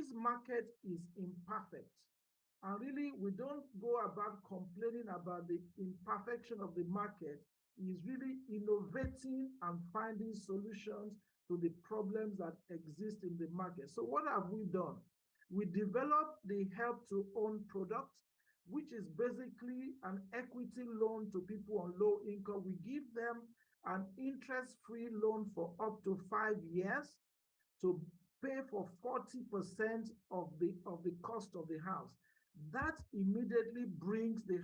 this market is imperfect. And really, we don't go about complaining about the imperfection of the market. It's really innovating and finding solutions to the problems that exist in the market. So what have we done? We developed the help to own product, which is basically an equity loan to people on low income. We give them an interest-free loan for up to 5 years to pay for 40% of the cost of the house. That immediately brings the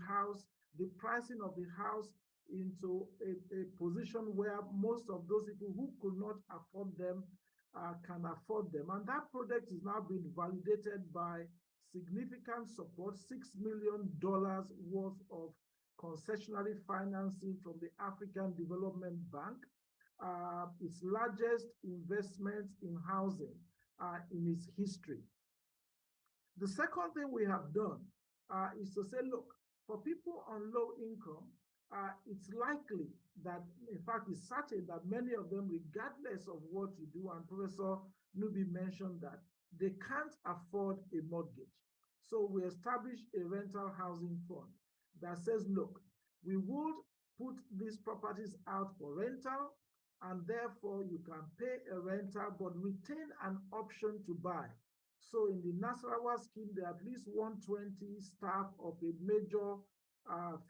pricing of the house into a position where most of those people who could not afford them can afford them. And that product is now being validated by significant support, $6 million worth of concessionary financing from the African Development Bank, its largest investment in housing in its history. The second thing we have done is to say, look, for people on low income, it's likely that, in fact, it's certain that many of them, regardless of what you do, and Professor Nubi mentioned that, they can't afford a mortgage. So we established a rental housing fund that says, look, we would put these properties out for rental, and therefore you can pay a rental but retain an option to buy. So in the Nasarawa scheme, there are at least 120 staff of a major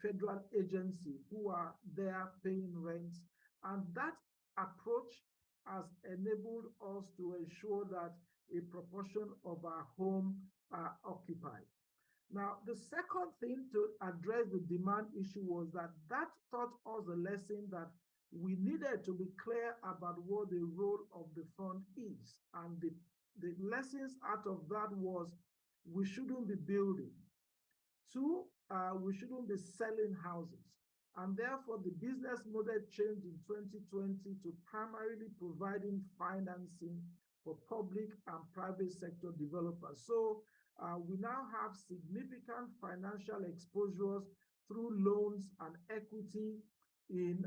federal agency who are there paying rents. And that approach has enabled us to ensure that a proportion of our home are occupied. Now, the second thing to address the demand issue was that taught us a lesson that we needed to be clear about what the role of the fund is. And the lessons out of that was we shouldn't be building. Two, we shouldn't be selling houses. And therefore, the business model changed in 2020 to primarily providing financing for public and private sector developers. So we now have significant financial exposures through loans and equity in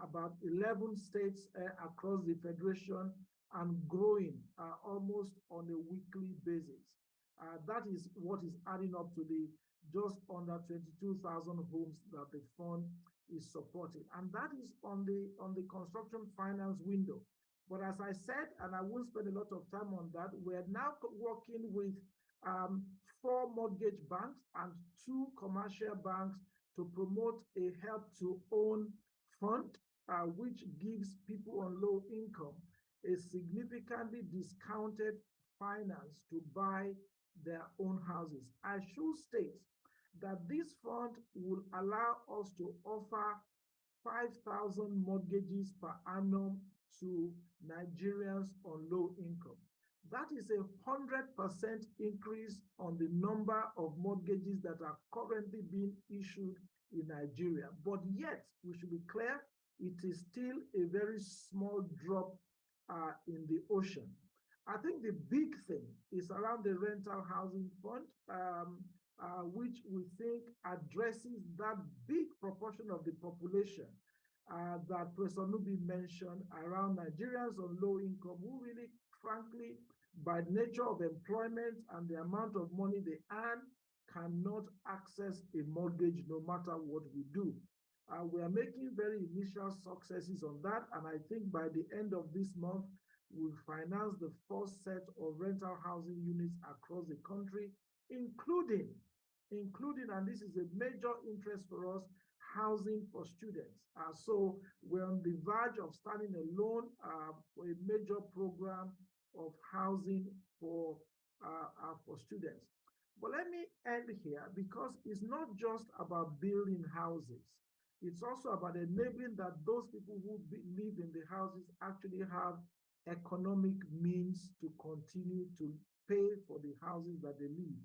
about 11 states across the Federation, and growing almost on a weekly basis. That is what is adding up to the just under 22,000 homes that the fund is supporting. And that is on the construction finance window. But as I said, and I won't spend a lot of time on that, we're now working with 4 mortgage banks and 2 commercial banks to promote a help to own fund, which gives people on low income a significantly discounted finance to buy their own houses. I should state that this fund will allow us to offer 5,000 mortgages per annum to Nigerians on low income. That is a 100% increase on the number of mortgages that are currently being issued in Nigeria. But yet, we should be clear, it is still a very small drop in the ocean. I think the big thing is around the rental housing fund, which we think addresses that big proportion of the population that Professor Nubi mentioned around Nigerians on low income who really, frankly, by nature of employment and the amount of money they earn, cannot access a mortgage no matter what we do. We are making very initial successes on that, and I think by the end of this month, we'll finance the first set of rental housing units across the country, including, and this is a major interest for us, housing for students. So we're on the verge of starting a loan for a major program of housing for students. But let me end here, because it's not just about building houses. It's also about enabling that those people who live in the houses actually have economic means to continue to pay for the houses that they live.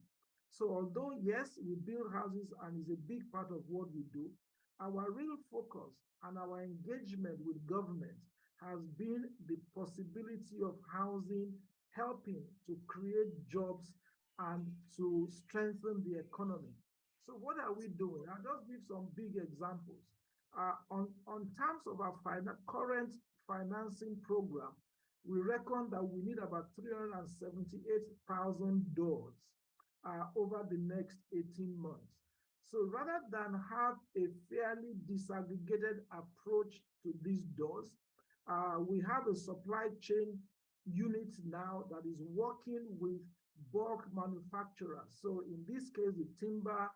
So although, yes, we build houses and is a big part of what we do, our real focus and our engagement with government has been the possibility of housing helping to create jobs and to strengthen the economy. So what are we doing? I'll just give some big examples. On terms of our current financing program, we reckon that we need about 378,000 doors over the next 18 months. So rather than have a fairly disaggregated approach to these doors, we have a supply chain unit now that is working with bulk manufacturers. So in this case, the Timber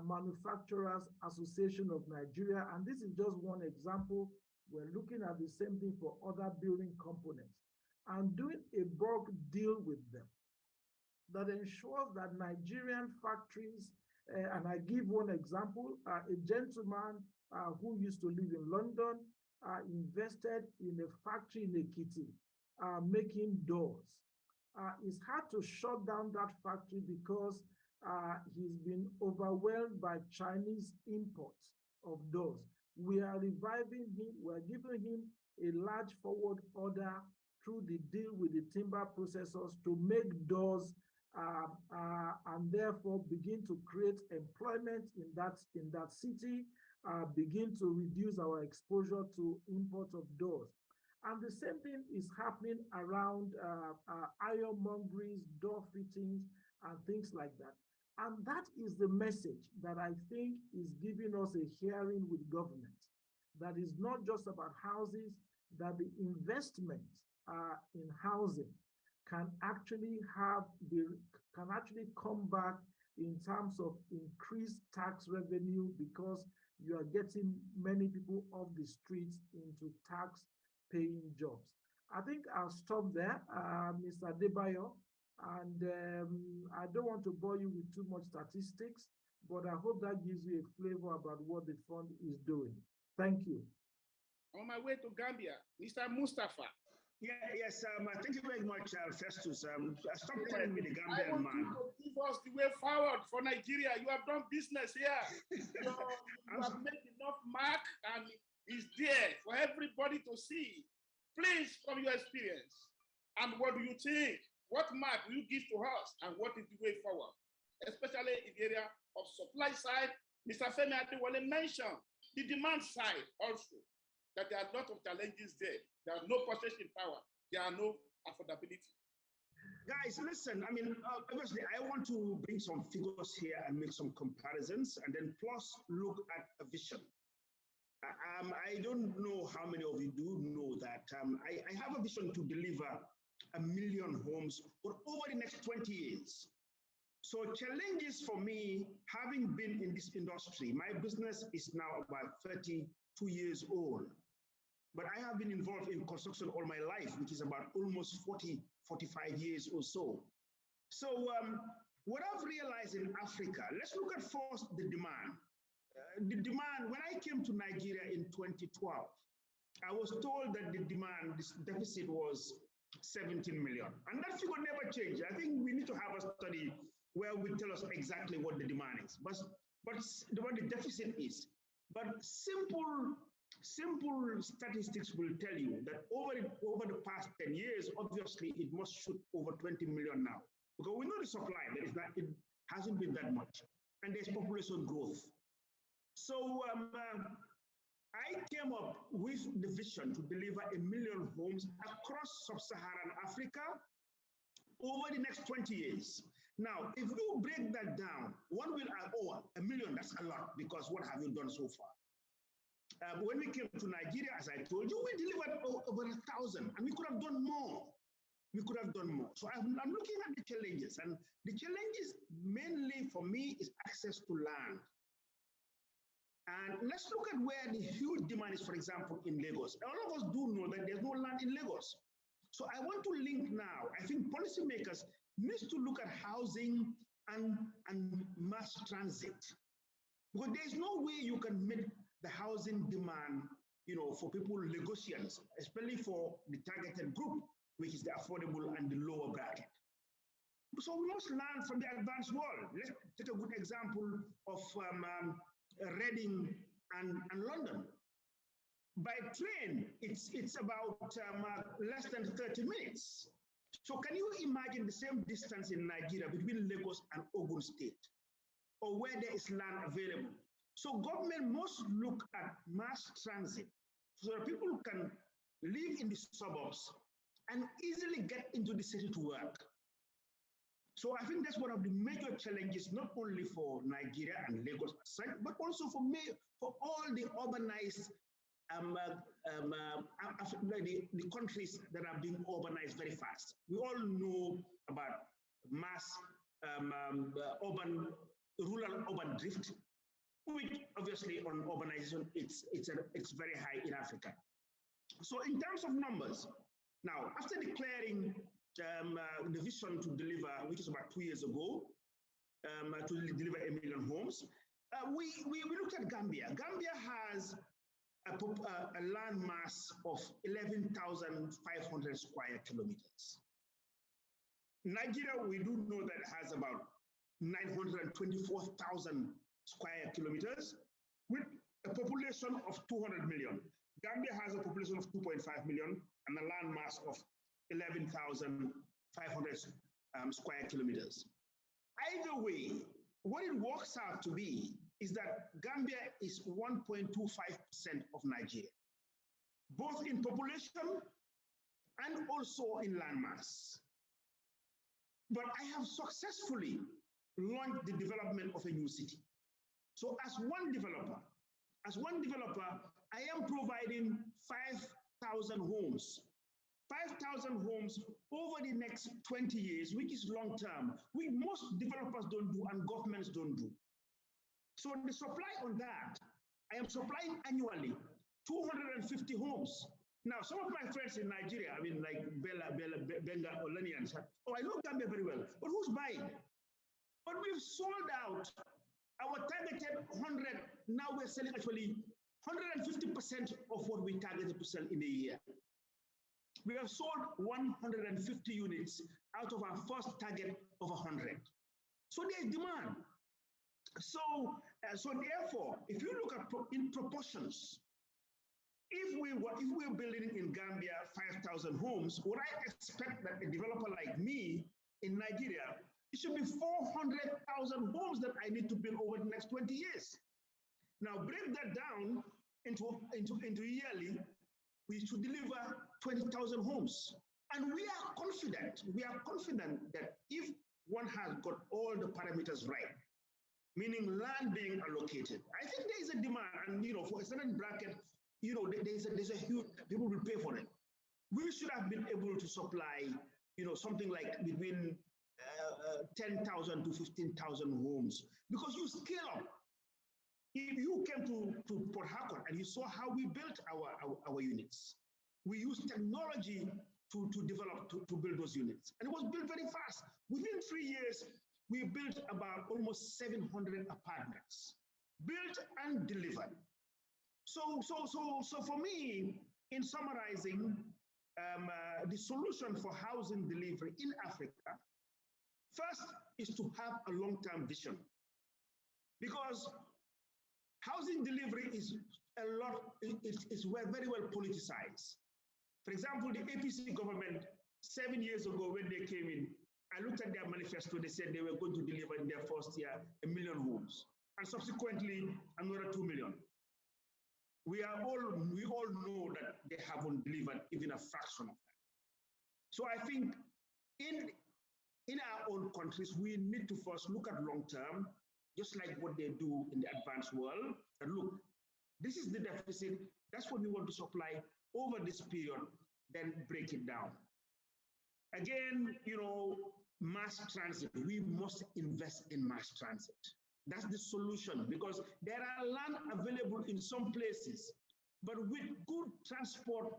Manufacturers Association of Nigeria, and this is just one example. We're looking at the same thing for other building components and doing a bulk deal with them that ensures that Nigerian factories, and I give one example, a gentleman who used to live in London invested in a factory in Ekiti making doors. It's hard to shut down that factory because he's been overwhelmed by Chinese imports of doors. We are reviving him, we're giving him a large forward order through the deal with the timber processors to make doors and therefore begin to create employment in that city, begin to reduce our exposure to import of doors. And the same thing is happening around ironmongeries, door fittings, and things like that. And that is the message that I think is giving us a hearing with government. That is not just about houses, that the investment in housing can actually come back in terms of increased tax revenue because you are getting many people off the streets into tax paying jobs. I think I'll stop there, Mr. Adebayo, and I don't want to bore you with too much statistics, but I hope that gives you a flavor about what the fund is doing. Thank you. On my way to Gambia, Mr. Mustafa. Yes, thank you very much, Festus. Stop calling me the Gambian man. I want you to give us the way forward for Nigeria. You have done business here. you have made enough mark and it's there for everybody to see. Please, from your experience, and what do you think? What mark will you give to us and what is the way forward? Especially in the area of supply side, Mr. Femi Adewale mentioned the demand side also, that there are a lot of challenges there. There are no purchasing power. There are no affordability. Guys, listen, I mean, obviously, I want to bring some figures here and make some comparisons, and then plus look at a vision. I don't know how many of you do know that I have a vision to deliver 1 million homes for over the next 20 years. So challenges for me, having been in this industry, my business is now about 32 years old. But I have been involved in construction all my life, which is about almost 40, 45 years or so. So what I've realized in Africa, let's look at first the demand. The demand, when I came to Nigeria in 2012, I was told that the demand, this deficit was 17 million. And that figure never changed. I think we need to have a study where we tell us exactly what the demand is, but what the deficit is. But simple statistics will tell you that over the past 10 years, obviously it must shoot over 20 million now. Because we know the supply, it hasn't been that much. And there's population growth. So I came up with the vision to deliver 1 million homes across sub-Saharan Africa over the next 20 years. Now, if you break that down, one will add, oh, 1 million, that's a lot, because what have you done so far? When we came to Nigeria, as I told you, we delivered over 1,000, and we could have done more. We could have done more. So I'm looking at the challenges, and the challenges mainly for me is access to land. And let's look at where the huge demand is, for example, in Lagos. All of us do know that there's no land in Lagos. So I want to link now, I think policymakers need to look at housing and mass transit. Because there's no way you can meet the housing demand, for people, Lagosians, especially for the targeted group, which is the affordable and the lower bracket. So we must learn from the advanced world. Let's take a good example of Reading and London. By train, it's about less than 30 minutes. So can you imagine the same distance in Nigeria between Lagos and Ogun State, or where there is land available? So government must look at mass transit so that people can live in the suburbs and easily get into the city to work. So I think that's one of the major challenges, not only for Nigeria and Lagos, but also for all the urbanized the countries that are being urbanized very fast. We all know about mass rural-urban drift, which obviously on urbanization, it's very high in Africa. So in terms of numbers, now after declaring the vision to deliver, which is about 2 years ago, to deliver 1 million homes, we looked at Gambia. Gambia has a land mass of 11,500 square kilometers. Nigeria, we do know that it has about 924,000 square kilometers with a population of 200 million. Gambia has a population of 2.5 million and a land mass of 11,500 square kilometers. Either way, what it works out to be is that Gambia is 1.25% of Nigeria, both in population and also in landmass. But I have successfully launched the development of a new city. So as one developer, I am providing 5,000 homes. 5,000 homes over the next 20 years, which is long term, which most developers don't do and governments don't do. So the supply on that, I am supplying annually 250 homes. Now, some of my friends in Nigeria, I mean, like Benga or Lenians, oh, I know Gambia very well, but who's buying? But we've sold out our targeted 100, now we're selling actually 150% of what we targeted to sell in a year. We have sold 150 units out of our first target of 100. So there's demand. So therefore, if you look at in proportions, if we're building in Gambia 5,000 homes, what I expect that a developer like me in Nigeria, it should be 400,000 homes that I need to build over the next 20 years. Now break that down into yearly, we should deliver 20,000 homes. And we are confident that if one has got all the parameters right, meaning land being allocated, I think there is a demand, and for a certain bracket, there's a huge, people will pay for it. We should have been able to supply, something like between 10,000 to 15,000 homes, because you scale up. If you came to Port Harcourt and you saw how we built our units, we used technology to develop, to build those units. And it was built very fast. Within 3 years, we built about almost 700 apartments, built and delivered. So for me, in summarizing, the solution for housing delivery in Africa, first is to have a long-term vision, because housing delivery is very well politicized. For example, the APC government 7 years ago when they came in, I looked at their manifesto, they said they were going to deliver in their first year 1 million homes, and subsequently another 2 million. We all know that they haven't delivered even a fraction of that. So I think in our own countries, we need to first look at long term, just like what they do in the advanced world, and look, this is the deficit, that's what we want to supply over this period, then break it down. Again, mass transit, we must invest in mass transit. That's the solution, because there are land available in some places, but with good transport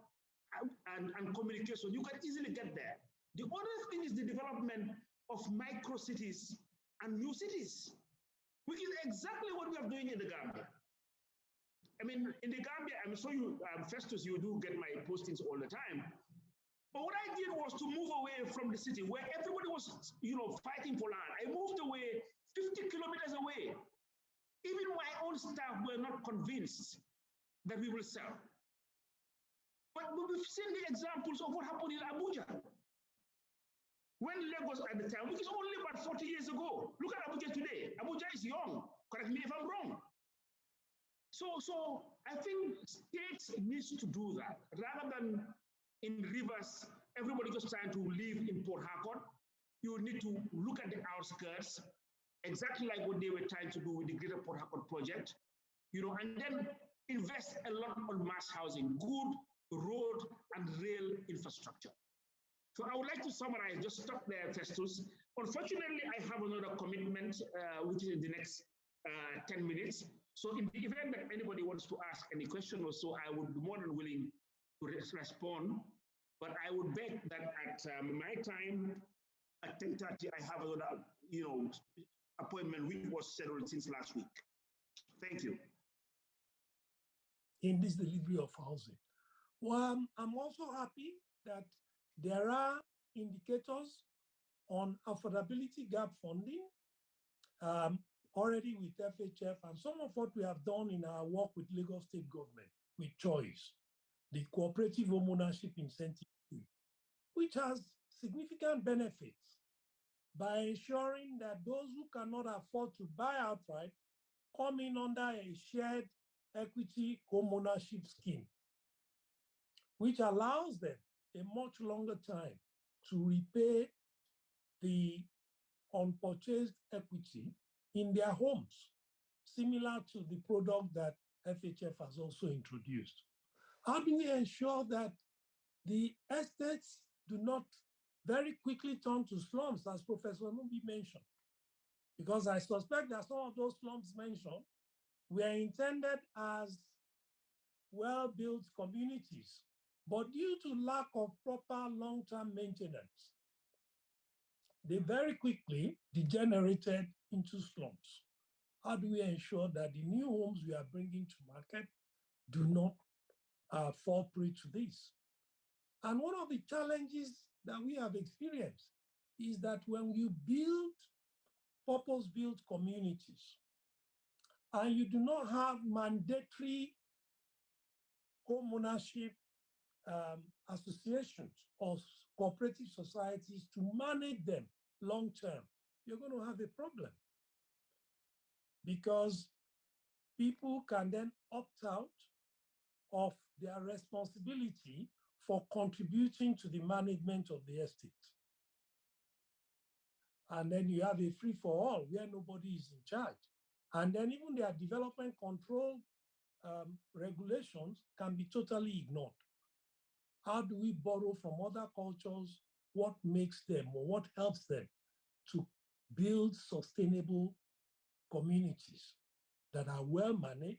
and communication, you can easily get there. The other thing is the development of micro cities and new cities, which is exactly what we are doing in the Gambia. I mean, in the Gambia, I'm sure you, Festus, you do get my postings all the time. But what I did was to move away from the city where everybody was, fighting for land. I moved away 50 kilometers away. Even my own staff were not convinced that we will sell. But we've seen the examples of what happened in Abuja. When Lagos at the time, which is only about 40 years ago, look at Abuja today. Abuja is young, correct me if I'm wrong. So I think states needs to do that rather than in rivers everybody just trying to live in Port Harcourt. You need to look at the outskirts, exactly like what they were trying to do with the Greater Port Harcourt project, and then invest a lot on mass housing, good road and rail infrastructure. So I would like to summarize, just stop there, Festus. Unfortunately, I have another commitment, which is in the next 10 minutes. So in the event that anybody wants to ask any question or so, I would be more than willing to respond. But I would beg that at my time, at 10:30, I have another, appointment which was scheduled since last week. Thank you. In this delivery of housing. Well, I'm also happy that there are indicators on affordability gap funding already with FHF, and some of what we have done in our work with Lagos State Government, with Choice, the Cooperative Home Ownership Incentive, which has significant benefits by ensuring that those who cannot afford to buy outright come in under a shared equity home ownership scheme, which allows them a much longer time to repay the unpurchased equity in their homes, similar to the product that FHF has also introduced. How do we ensure that the estates do not very quickly turn to slums, as Professor Nubi mentioned? Because I suspect that some of those slums mentioned were intended as well-built communities, but due to lack of proper long-term maintenance, they very quickly degenerated into slums. How do we ensure that the new homes we are bringing to market do not fall prey to this? And one of the challenges that we have experienced is that when you build purpose-built communities and you do not have mandatory home ownership associations or cooperative societies to manage them long-term, you're going to have a problem, because people can then opt out of their responsibility for contributing to the management of the estate. And then you have a free-for-all where nobody is in charge. And then even their development control regulations can be totally ignored. How do we borrow from other cultures what makes them or what helps them to build sustainable communities that are well managed,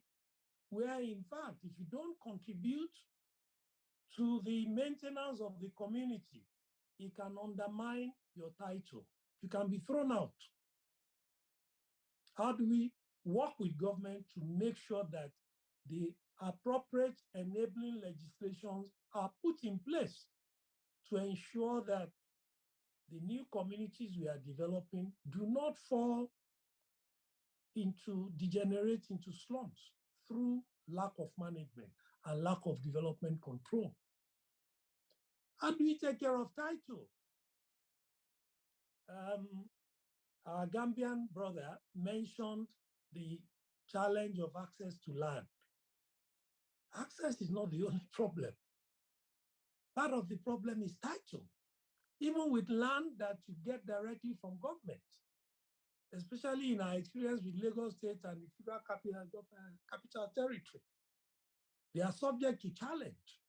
where in fact, if you don't contribute to the maintenance of the community, it can undermine your title. You can be thrown out. How do we work with government to make sure that the appropriate enabling legislations are put in place to ensure that the new communities we are developing do not fall into, degenerate into slums through lack of management and lack of development control? How do we take care of title? Our Gambian brother mentioned the challenge of access to land. Access is not the only problem. Part of the problem is title. Even with land that you get directly from government, especially in our experience with Lagos State and the Federal Capital Territory, they are subject to challenge.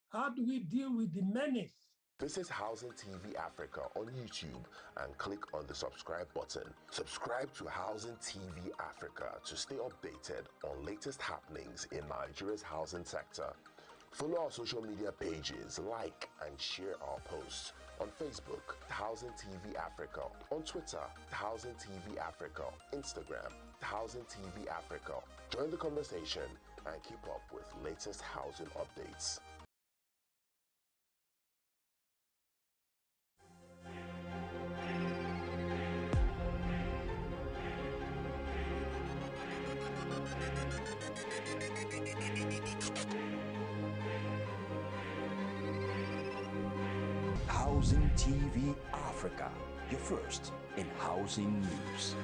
How do we deal with the menace? Visit Housing TV Africa on YouTube and click on the subscribe button. Subscribe to Housing TV Africa to stay updated on latest happenings in Nigeria's housing sector. Follow our social media pages, like and share our posts. On Facebook, Housing TV Africa. On Twitter, Housing TV Africa. Instagram, Housing TV Africa. Join the conversation and keep up with latest housing updates. Housing TV Africa, your first in housing news.